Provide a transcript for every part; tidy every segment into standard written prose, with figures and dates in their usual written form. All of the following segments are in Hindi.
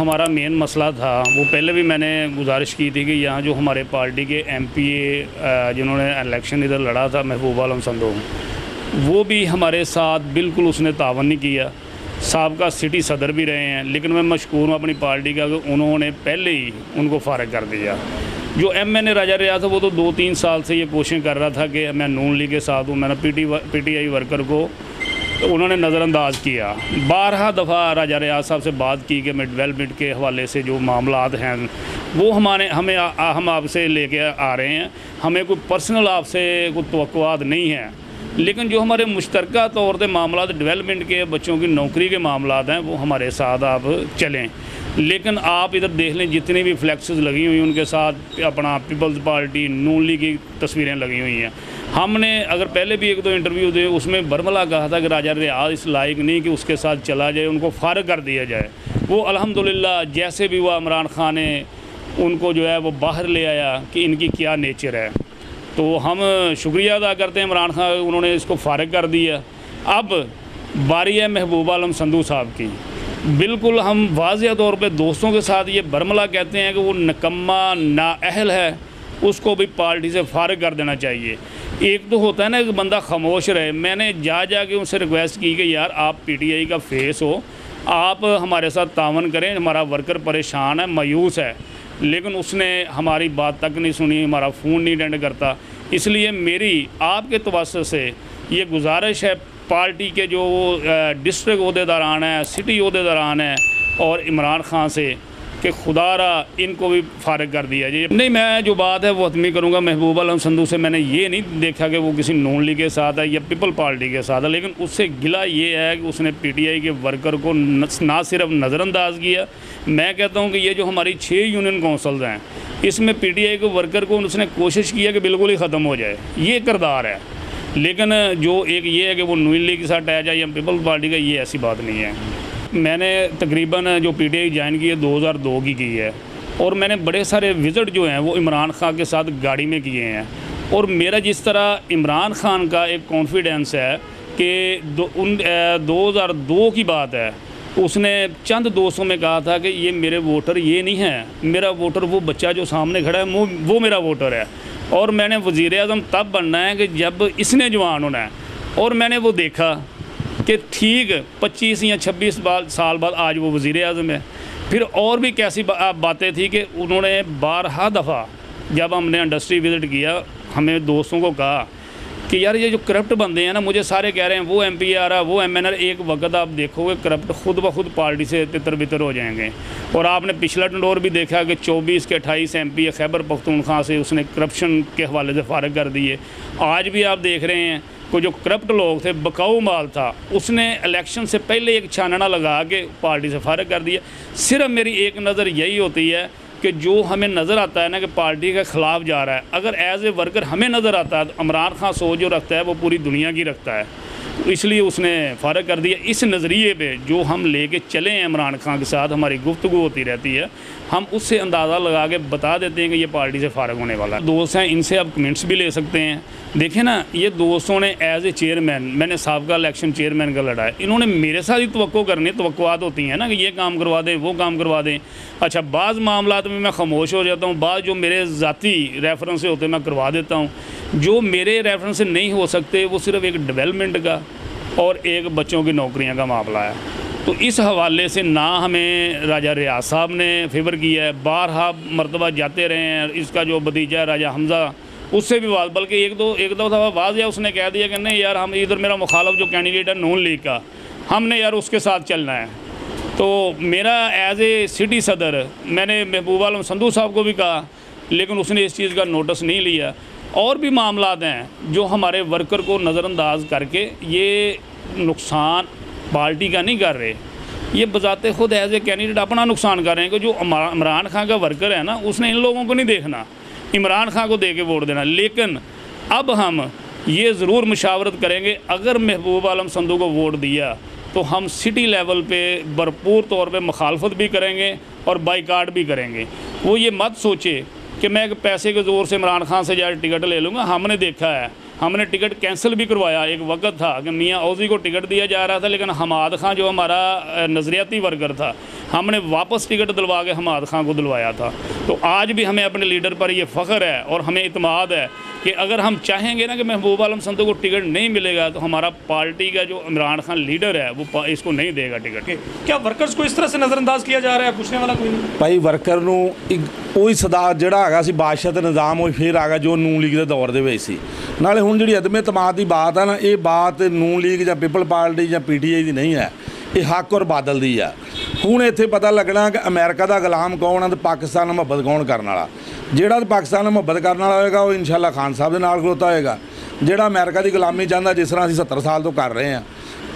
हमारा मेन मसला था वो पहले भी मैंने गुजारिश की थी कि यहाँ जो हमारे पार्टी के MPA जिन्होंने इलेक्शन इधर लड़ा था महबूब आलम संधू, वो भी हमारे साथ बिल्कुल उसने तावन नहीं किया। साहब सिटी सदर भी रहे हैं, लेकिन मैं मशकूर हूँ अपनी पार्टी का कि उन्होंने पहले ही उनको फारग कर दिया। जो MNA राजा रियाज था वो तो 2-3 साल से ये कोशिश कर रहा था कि मैं नून लीग के साथ हूँ। मैंने PTI वर्कर को तो उन्होंने नज़रअंदाज किया। 12 दफ़ा राजा रियाज साहब से बात की कि मैं डेवलपमेंट के हवाले से जो मामलात हैं वो हम आपसे लेके आ रहे हैं, हमें कोई पर्सनल आपसे कोई तवक्कुआत नहीं है, लेकिन जो हमारे मुश्तरका तौर पे मामलात डेवलपमेंट के, बच्चों की नौकरी के मामलात हैं, वो हमारे साथ आप चलें। लेकिन आप इधर देख लें जितनी भी फ्लैक्सेस लगी हुई उनके साथ अपना पीपल्स पार्टी नून लीग की तस्वीरें लगी हुई हैं। हमने अगर पहले भी 1-2 इंटरव्यू दिए, उसमें बरमला कहा था कि राजा रियाज इस लायक नहीं कि उसके साथ चला जाए, उनको फारग कर दिया जाए। वो अल्हम्दुलिल्लाह जैसे भी हुआ इमरान खान ने उनको जो है वो बाहर ले आया कि इनकी क्या नेचर है। तो हम शुक्रिया अदा करते हैं इमरान खान, उन्होंने इसको फारग कर दिया। अब बारी है महबूब आलम संधू साहब की। बिल्कुल हम वाज़ेह तौर पे दोस्तों के साथ ये बरमला कहते हैं कि वो निकम्मा नाअहल है, उसको भी पार्टी से फारग कर देना चाहिए। एक तो होता है ना कि बंदा खामोश रहे। मैंने जाके उनसे रिक्वेस्ट की कि यार आप PTI का फेस हो, आप हमारे साथ तावन करें, हमारा वर्कर परेशान है, मायूस है, लेकिन उसने हमारी बात तक नहीं सुनी, हमारा फ़ोन नहीं अटेंड करता। इसलिए मेरी आपके तवज्जो से ये गुजारिश है पार्टी के जो डिस्ट्रिक्ट अहदेदारान हैं, सिटी अहदेदारान हैं और इमरान खान से कि खुदारा इनको भी फारग कर दिया जाए। नहीं, मैं जो बात है वो हतमी करूँगा। महबूब आलम संधू से मैंने ये नहीं देखा कि वो किसी नून लीग के साथ है या पीपल पार्टी के साथ है, लेकिन उससे गिला ये है कि उसने PTI के वर्कर को ना सिर्फ नज़रअंदाज किया। मैं कहता हूँ कि ये जो हमारी 6 यूनियन कौंसल्स हैं, इसमें PTI के वर्कर को उसने कोशिश किया कि बिल्कुल ही ख़त्म हो जाए, ये किरदार है। लेकिन जो एक ये है कि वो नून लीग के साथ अटैच है या पीपल पार्टी का, ये ऐसी बात नहीं है। मैंने तकरीबन जो PTI ज्वाइन की है 2002 की है, और मैंने बड़े सारे विज़िट जो हैं वो इमरान खान के साथ गाड़ी में किए हैं। और मेरा जिस तरह इमरान खान का एक कॉन्फिडेंस है कि 2002 की बात है, उसने चंद दोस्तों में कहा था कि ये मेरे वोटर ये नहीं है, मेरा वोटर वो बच्चा जो सामने खड़ा है वो मेरा वोटर है, और मैंने वज़ीर-ए-आज़म तब बनना है कि जब इसने जवान होना है। और मैंने वो देखा कि ठीक 25 या 26 साल बाद आज वो वज़ीर-ए-आज़म है। फिर और भी कैसी बातें थी कि उन्होंने 12 दफ़ा जब हमने इंडस्ट्री विज़िट किया, हमें दोस्तों को कहा कि यार ये जो करप्ट बंदे हैं ना, मुझे सारे कह रहे हैं वो MPA आ रहा, वो MNR, एक वक्त आप देखोगे करप्ट खुद ब खुद पार्टी से तितर बितर हो जाएंगे। और आपने पिछला टंडोर भी देखा कि 24 के 28 MPA खैबर पख्तूनख्वा से उसने करप्शन के हवाले से फारग कर दिए। आज भी आप देख रहे हैं को जो करप्ट लोग थे, बकाऊ माल था, उसने इलेक्शन से पहले एक छानना लगा के पार्टी से फारग कर दिया। सिर्फ मेरी एक नज़र यही होती है कि जो हमें नज़र आता है ना कि पार्टी के ख़िलाफ़ जा रहा है, अगर एज ए वर्कर हमें नज़र आता है तो इमरान खान सोच जो रखता है वो पूरी दुनिया की रखता है, तो इसलिए उसने फारग कर दिया। इस नज़रिए पे जो हम लेके चले हैं इमरान खान के साथ, हमारी गुफ्तगू होती रहती है, हम उससे अंदाज़ा लगा के बता देते हैं कि ये पार्टी से फारग होने वाला है। दोस्त हैं, इनसे आप कमेंट्स भी ले सकते हैं। देखें ना, ये दोस्तों ने एज ए चेयरमैन, मैंने साबका इलेक्शन चेयरमैन का लड़ा है, इन्होंने मेरे साथ ही तवक्कुआत होती हैं ना कि ये काम करवा दें, वो काम करवा दें। अच्छा, बाज़ मामलात में मैं खामोश हो जाता हूँ, बाज़ जो मेरे ज़ाती रेफरेंस से होते हैं मैं करवा देता हूँ। जो मेरे रेफरेंस से नहीं हो सकते वो सिर्फ एक डेवलपमेंट का और एक बच्चों की नौकरियां का मामला है। तो इस हवाले से ना हमें राजा रियाज साहब ने फेवर किया है, 12 मरतबा जाते रहे हैं। इसका जो भतीजा राजा हमज़ा, उससे भी बात, बल्कि एक दो दफ़ा वाज़ उसने कह दिया कि नहीं यार, हम इधर मेरा मुखालफ जो कैंडिडेट है नून लीग का, हमने यार उसके साथ चलना है। तो मेरा एज ए सिटी सदर मैंने महबूब आलम संधू साहब को भी कहा, लेकिन उसने इस चीज़ का नोटिस नहीं लिया। और भी मामलात हैं जो हमारे वर्कर को नज़रअंदाज करके ये नुकसान पार्टी का नहीं कर रहे, ये बजाते खुद एज ए कैंडिडेट अपना नुकसान कर रहे हैं। कि जो इमरान खान का वर्कर है ना, उसने इन लोगों को नहीं देखना, इमरान खान को दे के वोट देना। लेकिन अब हम ये ज़रूर मुशावरत करेंगे, अगर महबूब आलम संधू को वोट दिया तो हम सिटी लेवल पे भरपूर तौर पे मुखालफत भी करेंगे और बाइकाट भी करेंगे। वो ये मत सोचे कि मैं एक पैसे के ज़ोर से इमरान खान से जाकर टिकट ले लूँगा। हमने देखा है, हमने टिकट कैंसिल भी करवाया। एक वक्त था कि मियाँ औजी को टिकट दिया जा रहा था, लेकिन हमाद खान जो हमारा नज़रियाती वर्कर था, हमने वापस टिकट दिलवा के हमाद खां को दिलवाया था। तो आज भी हमें अपने लीडर पर ये फ़ख्र है और हमें इत्मीनान है कि अगर हम चाहेंगे ना कि महबूब आलम संधू को टिकट नहीं मिलेगा तो हमारा पार्टी का जो इमरान खान लीडर है वो इसको नहीं देगा टिकट। क्या वर्कर्स को इस तरह से नज़रअंदाज किया जा रहा है? पूछने वाला कोई नहीं भाई। वर्कर ਨੂੰ ਉਹੀ ਸਦਾ ਜਿਹੜਾ ਹੈਗਾ ਸੀ ਬਾਦਸ਼ਾਹ ਦਾ ਨਿਜ਼ਾਮ ਉਹ ਫਿਰ ਆ ਗਿਆ ਜੋ ਨੂਨ ਲੀਗ ਦੇ ਦੌਰ ਦੇ ਵਿੱਚ ਸੀ। ਨਾਲੇ ਹੁਣ ਜਿਹੜੀ ਅਦਮੇ ਤਮਾਦ ਦੀ ਬਾਤ ਹੈ ਨਾ, ਇਹ ਬਾਤ ਨੂਨ ਲੀਗ ਜਾਂ ਪੀਪਲ ਪਾਰਟੀ ਜਾਂ ਪੀਟੀਆਈ ਦੀ ਨਹੀਂ ਹੈ, ਇਹ ਹੱਕ ਔਰ ਬਾਦਲ ਦੀ ਆ। ਹੁਣ ਇੱਥੇ ਪਤਾ ਲੱਗਣਾ ਕਿ ਅਮਰੀਕਾ ਦਾ ਗੁਲਾਮ ਕੌਣ ਆ ਤੇ ਪਾਕਿਸਤਾਨ ਨਾਲ ਮੁਹੱਬਤ ਕੌਣ ਕਰਨ ਵਾਲਾ। ਜਿਹੜਾ ਪਾਕਿਸਤਾਨ ਨਾਲ ਮੁਹੱਬਤ ਕਰਨ ਵਾਲਾ ਹੋਏਗਾ ਉਹ ਇਨਸ਼ਾਅੱਲਾ ਖਾਨ ਸਾਹਿਬ ਦੇ ਨਾਲ ਖਲੋਤਾ ਹੋਏਗਾ। ਜਿਹੜਾ ਅਮਰੀਕਾ ਦੀ ਗੁਲਾਮੀ ਚਾਹੁੰਦਾ, ਜਿਸ ਤਰ੍ਹਾਂ ਅਸੀਂ 70 ਸਾਲ ਤੋਂ ਕਰ ਰਹੇ ਹਾਂ,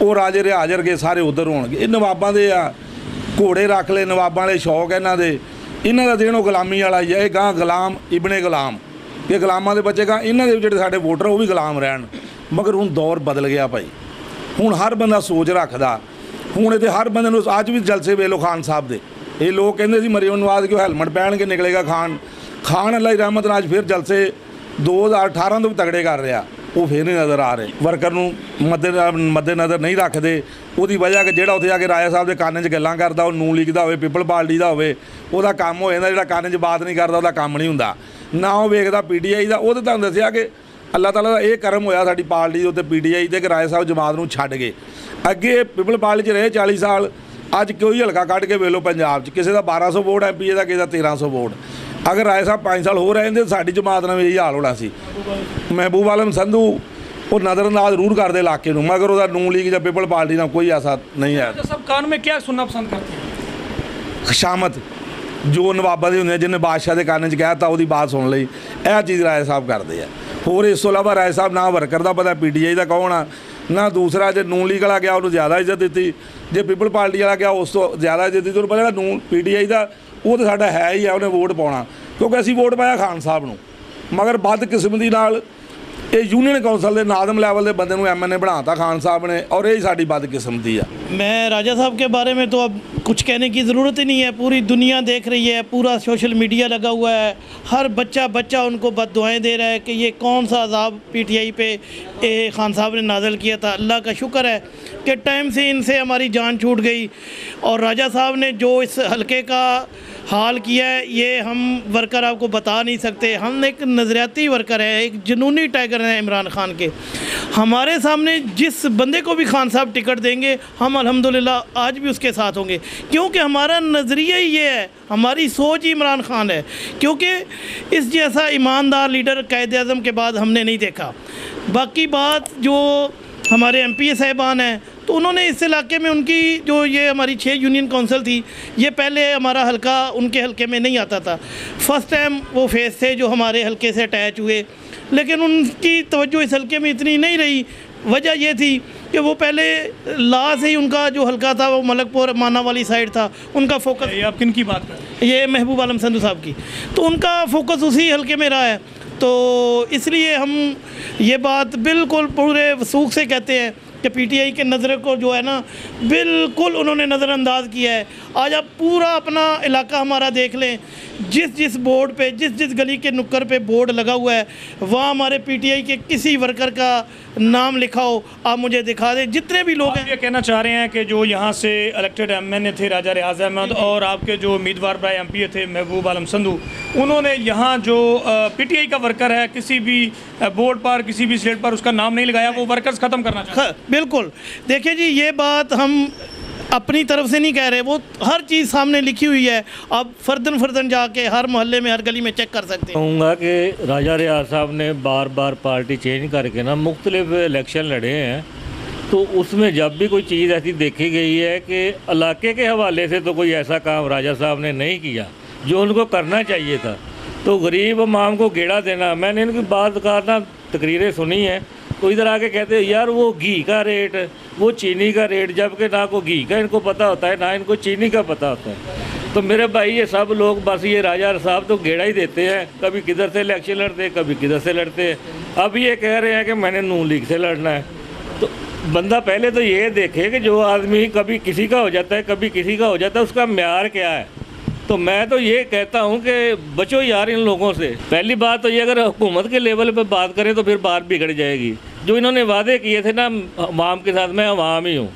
ਉਹ ਰਾਜੇ ਰਿਆਜ਼ ਵਰਗੇ ਸਾਰੇ ਉੱਧਰ ਹੋਣਗੇ। ਇਹ ਨਵਾਬਾਂ ਦੇ ਆ, ਘੋੜੇ ਰੱਖ ਲਏ, ਨਵਾਬਾਂ ਵਾਲੇ ਸ਼ੌਕ ਇਹਨਾਂ ਦੇ। ਇਹਨਾਂ ਦਾ ਦੇਣ ਉਹ ਗੁਲਾਮੀ ਵਾਲਾ ਹੀ ਹੈ। ਇਹ ਗਾਂ ਗੁਲਾਮ ਇਬਨੇ ਗੁਲਾਮ, ਇਹ ਗੁਲਾਮਾਂ ਦੇ ਬੱਚੇ ਗਾਂ ਇਹਨਾਂ ਦੇ ਜਿਹੜੇ ਸਾਡੇ ਵੋਟਰ ਉਹ ਵੀ ਗੁਲਾਮ ਰਹਿਣ। ਮਗਰ ਹੁਣ ਦੌਰ ਬਦਲ ਗਿਆ ਭਾਈ। ਹੁਣ ਹਰ ਬੰਦਾ ਸੋਚ ਰੱਖਦਾ। ਹੁਣ ਇੱਥੇ ਹਰ ਬੰਦੇ ਨੂੰ ਅੱਜ ਵੀ ਜਲਸੇ ਵੇਖ ਲਓ ਖਾਨ ਸਾਹਿਬ ਦੇ। ਇਹ ਲੋਕ ਕਹਿੰਦੇ ਸੀ ਮਰੀਮ ਨਵਾਜ਼ ਕਿ ਉਹ ਹੈਲਮਟ ਪਹਿਨ ਕੇ ਨਿਕਲੇਗਾ ਖਾਨ ਅੱਲਾਹ ਦੀ ਰਹਿਮਤ ਨਾਲ ਅੱਜ ਫਿਰ ਜਲਸੇ 2018 ਤੋਂ ਵੀ ਤਗੜੇ ਕਰ ਰਿਹਾ, ਉਹ ਫਿਰ ਨਹੀਂ ਨਜ਼ਰ ਆ ਰਹੇ। ਵਰਕਰ ਨੂੰ ਮੱਦੇ ਨਜ਼ਰ ਨਹੀਂ ਰੱਖਦੇ। ਉਹਦੀ ਵਜ੍ਹਾ ਕਿ ਜਿਹੜਾ ਉੱਥੇ ਜਾ ਕੇ ਰਾਜਾ ਸਾਹਿਬ ਦੇ ਕੰਨ 'ਚ ਗੱਲਾਂ ਕਰਦਾ, ਉਹ ਨੂਨ ਲੀਗ ਦਾ ਹੋਵੇ, ਪੀਪਲ ਪਾਰਟੀ ਦਾ ਹੋਵੇ, ਉਹਦਾ ਕੰਮ ਹੋ ਜਾਂਦਾ। ਜਿਹੜਾ ਕੰਨ 'ਚ ਬਾਤ ਨਹੀਂ ਕਰਦਾ ਉਹਦਾ ਕੰਮ ਨਹੀਂ ਹੁੰਦਾ। ਨਾ ਉਹ ਵੇਖਦਾ ਪੀਟੀਆਈ ਦਾ। ਉਹ ਤਾਂ ਤੁਹਾਨੂੰ ਦੱਸਿਆ ਕਿ ਅੱਲਾਹ ਤਾਲਾ ਦਾ ਇਹ ਕਰਮ ਹੋਇਆ ਸਾਡੀ ਪਾਰਟੀ ਦੇ ਉੱਤੇ, ਪੀਟੀਆਈ ਤੇ, ਕਿ ਰਾਜਾ ਸਾਹਿਬ ਜਮਾਤ ਨੂੰ ਛੱਡ ਗਏ। ਅੱਗੇ ਪੀਪਲ ਪਾਰਟੀ 'ਚ ਰਹੇ 40 ਸਾਲ। ਅੱਜ ਕੋਈ ਹਲਕਾ ਕੱਢ ਕੇ ਵੇਖ ਲਓ ਪੰਜਾਬ 'ਚ, ਕਿਸੇ ਦਾ 1200 ਵੋਟ ਐਮਪੀਏ ਦਾ, ਕਿਸੇ ਦਾ 1300 ਵੋਟ। ਅਗਰ ਰਾਏ ਸਾਹਿਬ 5 ਸਾਲ ਹੋ ਰਹੇ ਹੁੰਦੇ ਸਾਡੀ ਜਮਾਤ ਨਾਲ ਵੀ ਇਹੀ ਹਾਲ ਹੋਣਾ ਸੀ। महबूब आलम संधू वो नज़रअंदाज जरूर करते इलाके में, मगर वह नून लीग या पीपल पार्टी का कोई ऐसा नहीं है। सब कान में क्या सुनना पसंद करते हैं? खशामत जो नवाबा के होंगे, जिन्हें बादशाह के कान च कहता वो बात सुन ली, यह चीज़ राय साहब करते हैं। होर इस तो इलावा राय साहब ना वर्कर का पता PTI का कौन आ ना दूसरा। जो नून लीग वाला गया उन्होंने ज़्यादा इज्जत दी, जो पीपल पार्टी वाला गया उस तो ज़्यादा इज्जत दी। तो पता नून PTI का वो तो साडा है ही है, उन्हें वोट पाना, क्योंकि असीं वोट पाया खान साहब नूं। मगर बदकिस्मती नाल ये यूनियन कौंसल के नादम लैवल के बंदे MNA बनाता खान साहब ने, और यही साड़ी बदकिस्मती है। मैं राजा साहब के बारे में तो अब कुछ कहने की ज़रूरत ही नहीं है। पूरी दुनिया देख रही है, पूरा सोशल मीडिया लगा हुआ है, हर बच्चा उनको बद्दुआएं दे रहा है कि ये कौन सा अजाब PTI पे खान साहब ने नाज़िल किया था। अल्लाह का शुक्र है कि टाइम से इनसे हमारी जान छूट गई। और राजा साहब ने जो इस हलके का हाल किया है ये हम वर्कर आपको बता नहीं सकते। हम एक नज़रियाती वर्कर है, एक जुनूनी टाइगर हैं इमरान खान के। हमारे सामने जिस बंदे को भी खान साहब टिकट देंगे हम अल्हम्दुलिल्लाह आज भी उसके साथ होंगे, क्योंकि हमारा नज़रिया ही ये है, हमारी सोच ही इमरान खान है। क्योंकि इस जैसा ईमानदार लीडर कायद-ए-आज़म के बाद हमने नहीं देखा। बाकी बात जो हमारे MPA साहिबान हैं तो उन्होंने इस इलाके में उनकी जो ये हमारी 6 यूनियन काउंसिल थी, ये पहले हमारा हलका उनके हलके में नहीं आता था। फ़र्स्ट टाइम वो फेस थे जो हमारे हलके से अटैच हुए, लेकिन उनकी तवज्जो इस हलके में इतनी नहीं रही। वजह ये थी कि वो पहले ला से ही उनका जो हलका था वो मलकपुर माना वाली साइड था, उनका फोकस। ये आप किन की बात कर रहे हैं? ये महबूब आलम संधू साहब की। तो उनका फोकस उसी हलके में रहा है। तो इसलिए हम ये बात बिल्कुल पूरे वसूख से कहते हैं कि PTI के नज़र को जो है ना बिल्कुल उन्होंने नज़रअंदाज किया है। आज आप पूरा अपना इलाका हमारा देख लें, जिस बोर्ड पे जिस गली के नुक्कर पे बोर्ड लगा हुआ है वहाँ हमारे PTI के किसी वर्कर का नाम लिखा हो, आप मुझे दिखा दें। जितने भी लोग हैं ये कहना चाह रहे हैं कि जो यहाँ से इलेक्टेड MNA थे राजा रियाज अहमद और आपके जो उम्मीदवार बराए MPA थे महबूब आलम संधू, उन्होंने यहाँ जो PTI का वर्कर है किसी भी बोर्ड पर किसी भी स्लेट पर उसका नाम नहीं लगाया, वो वर्कर्स ख़त्म करना चाहते हैं। बिल्कुल, देखिए जी ये बात हम अपनी तरफ से नहीं कह रहे, वो हर चीज़ सामने लिखी हुई है। आप फर्दन जाके हर मोहल्ले में हर गली में चेक कर सकते हैं। कहूँगा कि राजा रियाज साहब ने बार बार पार्टी चेंज करके ना मुख्तलिफ इलेक्शन लड़े हैं, तो उसमें जब भी कोई चीज़ ऐसी देखी गई है कि इलाके के हवाले से तो कोई ऐसा काम राजा साहब ने नहीं किया जो उनको करना चाहिए था, तो गरीब अवाम को गेड़ा देना। मैंने इनकी बात करना तकरीरें सुनी हैं, तो इधर आके कहते हैं यार वो घी का रेट, वो चीनी का रेट, जबकि ना को घी का इनको पता होता है ना इनको चीनी का पता होता है। तो मेरे भाई ये सब लोग बस ये राजा साहब तो गेड़ा ही देते हैं, कभी किधर से इलेक्शन लड़ते हैं कभी किधर से लड़ते हैं। अब ये कह रहे हैं कि मैंने नून लीग से लड़ना है, तो बंदा पहले तो ये देखे कि जो आदमी कभी किसी का हो जाता है कभी किसी का हो जाता है उसका म्यार क्या है। तो मैं तो ये कहता हूँ कि बचो यार इन लोगों से। पहली बात तो ये अगर हुकूमत के लेवल पे बात करें तो फिर बात बिगड़ जाएगी। जो इन्होंने वादे किए थे ना अवाम के साथ, मैं अवाम ही हूँ,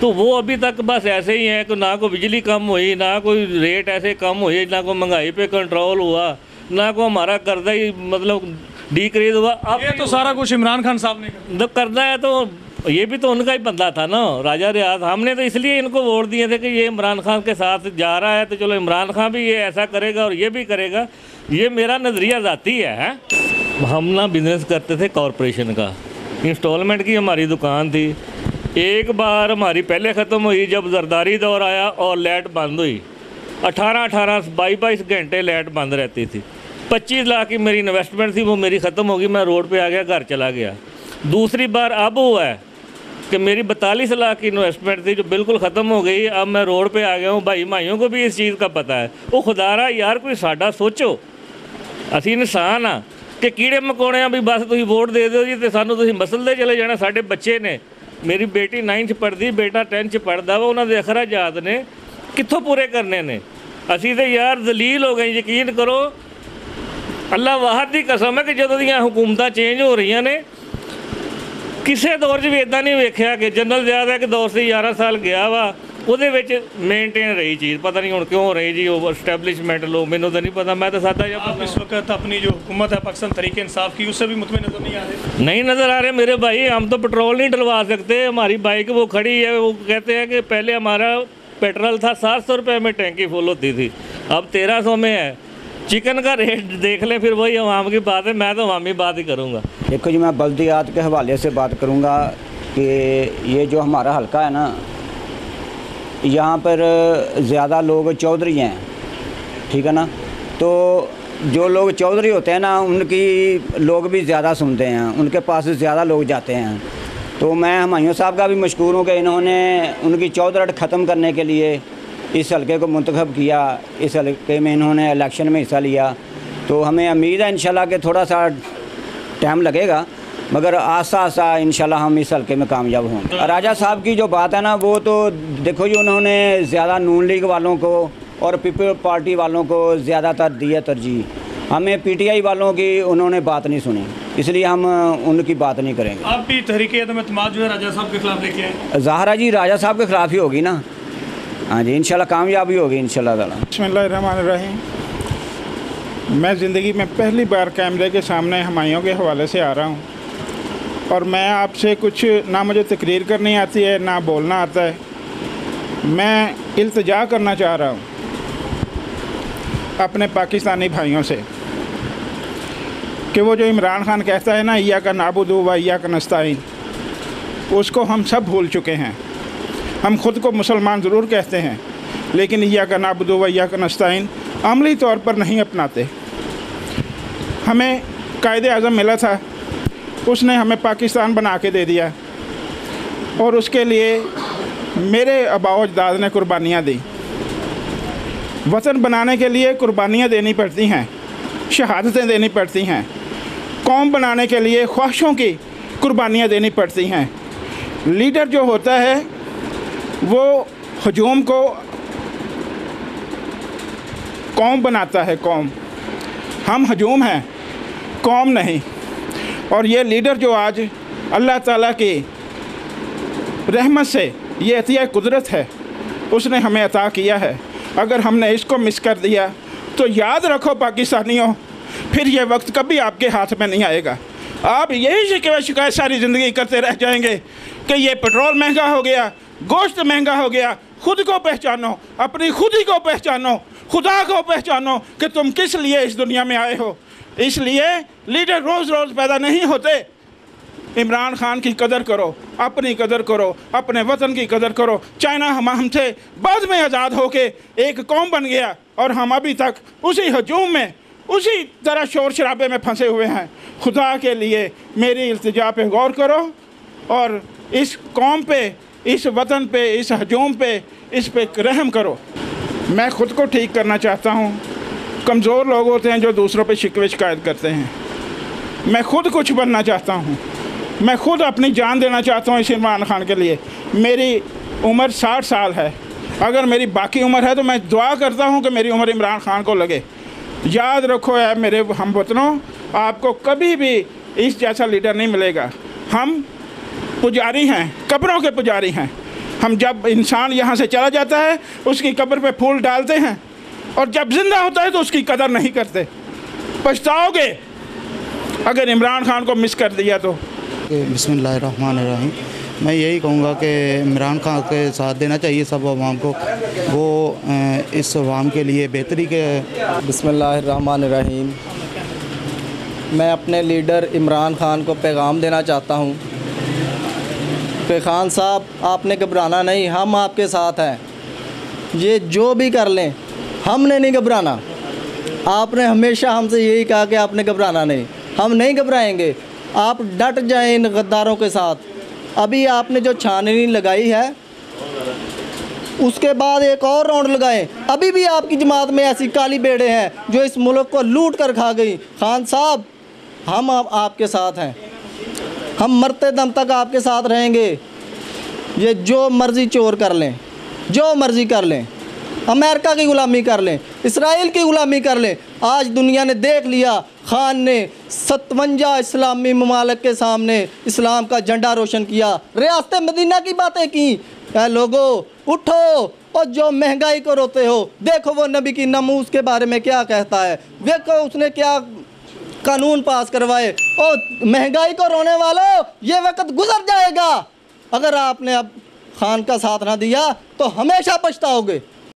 तो वो अभी तक बस ऐसे ही है कि ना कोई बिजली कम हुई, ना कोई रेट ऐसे कम हुई, ना कोई महंगाई पे कंट्रोल हुआ, ना कोई हमारा कर्जा ही मतलब डिक्रीज हुआ। अब ये तो सारा कुछ इमरान खान साहब ने किया। जब करना है तो ये भी तो उनका ही बंदा था ना, राजा रियाज। हमने तो इसलिए इनको वोट दिए थे कि ये इमरान खान के साथ जा रहा है, तो चलो इमरान खान भी ये ऐसा करेगा और ये भी करेगा। ये मेरा नज़रिया ज़ाती है। हम ना बिज़नेस करते थे कॉरपोरेशन का, इंस्टॉलमेंट की हमारी दुकान थी। एक बार हमारी पहले ख़त्म हुई जब जरदारी दौर आया और लाइट बंद हुई। 18-18 22 घंटे लाइट बंद रहती थी। 25 लाख की मेरी इन्वेस्टमेंट थी, वो मेरी ख़त्म होगी, मैं रोड पे आ गया, घर चला गया। दूसरी बार अब हुआ है कि मेरी 42 लाख की इन्वेस्टमेंट थी जो बिल्कुल ख़त्म हो गई। अब मैं रोड पे आ गया हूँ। भाई माइयों को भी इस चीज़ का पता है। वो खुदारा यार कोई साडा सोचो, असी इंसान हाँ कि कीड़े मकोड़े भी बस तुम वोट दे दो जी तो सानू तुसीं मसलदे चले जाना। साडे बच्चे ने, मेरी बेटी 9th पढ़ती, बेटा 10th पढ़ता वा, उन्होंने अखराजात ने कित्थों पूरे करने ने। असी तो यार जलील हो गए। यकीन करो अल्लाह वाहद की कसम है कि जो दियां हुकूमतां चेंज हो रही ने, किसी दौर 'च भी इदा नहीं वेख्या कि जनरल ज़्यादा के दौर से 11 साल गया वा ਉਹਦੇ ਵਿੱਚ मेनटेन रही चीज़। पता नहीं हुण क्यों रही जी वो एस्टैब्लिशमेंट लो, मैनू तो नहीं पता। मैं तो सादा जब आप इस वक्त अपनी जो हुकूमत है पाकिस्तान तरीके इंसाफ की, उससे भी मुतमिन नजर नहीं आ रहे? नहीं नज़र आ रहे मेरे भाई। हम तो पेट्रोल नहीं डलवा सकते। हमारी बाइक वो खड़ी है, वो कहते हैं कि पहले हमारा पेट्रोल था 700 रुपये में टैंकी फुल होती थी, अब 1300 में है। चिकन का रेट देख लें, फिर वही अवाम की बात है। मैं तो अवामी बात ही करूँगा। देखो जी, मैं बल्दियात के हवाले से बात करूँगा कि ये जो हमारा हल्का है ना, यहाँ पर ज़्यादा लोग चौधरी हैं, ठीक है ना। तो जो लोग चौधरी होते हैं ना, उनकी लोग भी ज़्यादा सुनते हैं, उनके पास ज़्यादा लोग जाते हैं। तो मैं हुमायूं साहब का भी मशकूर हूँ कि इन्होंने उनकी चौधरट ख़त्म करने के लिए इस हल्के को मुंतखब किया। इस हल्के में इन्होंने इलेक्शन में हिस्सा लिया। तो हमें उम्मीद है इंशाल्लाह कि थोड़ा सा टाइम लगेगा, मगर आस्ता आस्ता इंशाल्लाह हम इस हल्के में कामयाब होंगे। राजा साहब की जो बात है ना, वो तो देखो जी, उन्होंने ज़्यादा नून लीग वालों को और पीपल पार्टी वालों को ज़्यादातर दिया तरजीह। हमें PTI वालों की उन्होंने बात नहीं सुनी, इसलिए हम उनकी बात नहीं करेंगे। आप भी तहरीके अदम एतमाद जो है राजा साहब के खिलाफ लेके आए? ज़ाहरा जी राजा साहब के ख़िलाफ़ ही होगी ना। हाँ जी, इंशाल्लाह कामयाबी होगी इंशाल्लाह ताला। बिस्मिल्लाहिर्रहमानिर्रहीम। मैं ज़िंदगी में पहली बार कैमरे के सामने हुमायूं के हवाले से आ रहा हूँ, और मैं आपसे कुछ ना मुझे तकरीर करनी आती है ना बोलना आता है। मैं इल्तिजा करना चाह रहा हूँ अपने पाकिस्तानी भाइयों से कि वो जो इमरान खान कहता है ना, इय्या का नाबुदु व इय्या का नस्ताईन, उसको हम सब भूल चुके हैं। हम ख़ुद को मुसलमान ज़रूर कहते हैं, लेकिन इय्या का नाबुदु व इय्या का नस्ताईन अमली तौर पर नहीं अपनाते। हमें कायदे आज़म मिला था, उसने हमें पाकिस्तान बना के दे दिया, और उसके लिए मेरे आबाओ अजदाद ने कुर्बानियाँ दी। वतन बनाने के लिए कुर्बानियाँ देनी पड़ती हैं, शहादतें देनी पड़ती हैं। कौम बनाने के लिए ख्वाहिशों की कुर्बानियाँ देनी पड़ती हैं। लीडर जो होता है वो हजूम को कौम बनाता है, कौम। हम हजूम हैं, कौम नहीं। और ये लीडर जो आज अल्लाह ताला की रहमत से ये अतिया कुदरत है, उसने हमें अता किया है। अगर हमने इसको मिस कर दिया तो याद रखो पाकिस्तानियों, फिर ये वक्त कभी आपके हाथ में नहीं आएगा। आप यही शिकायत सारी ज़िंदगी करते रह जाएंगे कि ये पेट्रोल महंगा हो गया, गोश्त महंगा हो गया। खुद को पहचानो, अपनी खुदी को पहचानो, खुदा को पहचानो कि तुम किस लिए इस दुनिया में आए हो। इसलिए लीडर रोज़ रोज़ पैदा नहीं होते। इमरान खान की कदर करो, अपनी कदर करो, अपने वतन की कदर करो। चाइना हमसे बाद में आज़ाद होके एक कौम बन गया, और हम अभी तक उसी हजूम में, उसी तरह शोर शराबे में फंसे हुए हैं। खुदा के लिए मेरी इल्तिजा पे गौर करो, और इस कौम पे, इस वतन पे, इस हजूम पे, इस पे रहम करो। मैं ख़ुद को ठीक करना चाहता हूँ। कमज़ोर लोग होते हैं जो दूसरों पे शिकवे शिकायत करते हैं। मैं ख़ुद कुछ बनना चाहता हूँ। मैं ख़ुद अपनी जान देना चाहता हूँ इस इमरान खान के लिए। मेरी उम्र 60 साल है। अगर मेरी बाकी उम्र है तो मैं दुआ करता हूँ कि मेरी उम्र इमरान खान को लगे। याद रखो है मेरे हम वतनों, आपको कभी भी इस जैसा लीडर नहीं मिलेगा। हम पुजारी हैं, कब्रों के पुजारी हैं। हम जब इंसान यहाँ से चला जाता है उसकी कब्र पे फूल डालते हैं और जब ज़िंदा होता है तो उसकी कदर नहीं करते। पछताओगे अगर इमरान खान को मिस कर दिया तो। बिस्मिल्लाहिर्रहमानिर्रहीम। मैं यही कहूँगा कि इमरान खान के साथ देना चाहिए सब अवाम को, वो इस अवाम के लिए बेहतरी के। बिस्मिल्लाहिर्रहमानिर्रहीम। मैं अपने लीडर इमरान खान को पैगाम देना चाहता हूँ कि खान साहब आपने घबराना नहीं, हम आपके साथ हैं। ये जो भी कर लें हमने नहीं घबराना। आपने हमेशा हमसे यही कहा कि आपने घबराना नहीं, हम नहीं घबराएंगे। आप डट जाएं इन गद्दारों के साथ। अभी आपने जो छानबीन लगाई है उसके बाद एक और राउंड लगाएं। अभी भी आपकी जमात में ऐसी काली बेड़े हैं जो इस मुल्क को लूट कर खा गई। खान साहब हम आपके साथ हैं, हम मरते दम तक आपके साथ रहेंगे। ये जो मर्ज़ी चोर कर लें, जो मर्ज़ी कर लें, अमेरिका की ग़ुलामी कर लें, इसराइल की ग़ुलामी कर लें। आज दुनिया ने देख लिया, खान ने 57 इस्लामी ममालिक के सामने इस्लाम का झंडा रोशन किया, रियासत मदीना की बातें की। लोगों उठो और जो महंगाई को रोते हो, देखो वो नबी की नमूस के बारे में क्या कहता है, देखो उसने क्या कानून पास करवाए। और महंगाई को रोने वालों, ये वक्त गुजर जाएगा। अगर आपने अब खान का साथ ना दिया तो हमेशा पछताओगे।